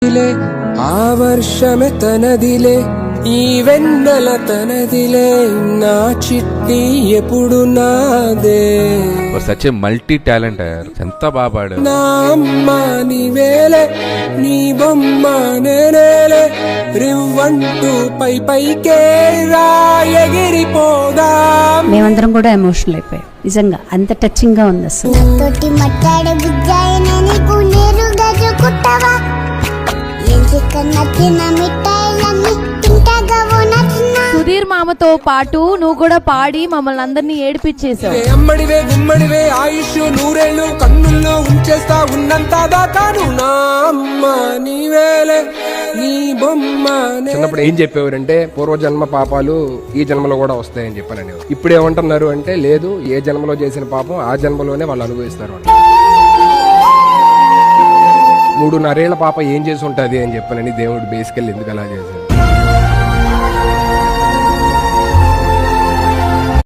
ఆ వర్షమే తనదిలే, ఈ వెన్నెల తనదిలే, నా చిట్టి ఎప్పుడు నాదే. సచ్ ఏ మల్టీ టాలెంట్ ఎంత బాగా పాడారు. నా అమ్మ నీవేలే, నీ బొమ్మ నేనేలే, రివ్వంటూ పై పైకే ఎగిరిపోదా. మేమందరం కూడా ఎమోషనల్ అయిపోయాం నిజంగా, అంత టచింగ్ గా ఉంది అసలు. తోటి మట్టాడే బుజ్జాయిన నీకు నీరు గజుకుట్టవా, నచ్చిన మిఠాయిలన్నీ తింటగవు నచ్చిన. సుధీర్ మామతో పాటు నువ్వు కూడా పాడి మమ్మల్ని అందరినీ ఏడిపించేసావు. అమ్మడివే గుమ్మడివే ఆయుష్ నూరేళ్ళు కన్నుల్లో ఉంచేస్తా ఉన్నంత దాకాను. నా అమ్మ నీవేలే, నీ బొమ్మ. చిన్నప్పుడు ఏం చెప్పేవారంటే పూర్వజన్మ పాపాలు ఈ జన్మలో కూడా వస్తాయని చెప్పానని. ఇప్పుడు ఏమంటున్నారు అంటే లేదు, ఏ జన్మలో చేసిన పాపం ఆ జన్మలోనే వాళ్ళు అనుభవిస్తారు. 3.5 ఏళ్ల పాప ఏం చేసి ఉంటది అని చెప్పానని దేవుడు బేసికల్ ఎందుకు అలా చేశాడు.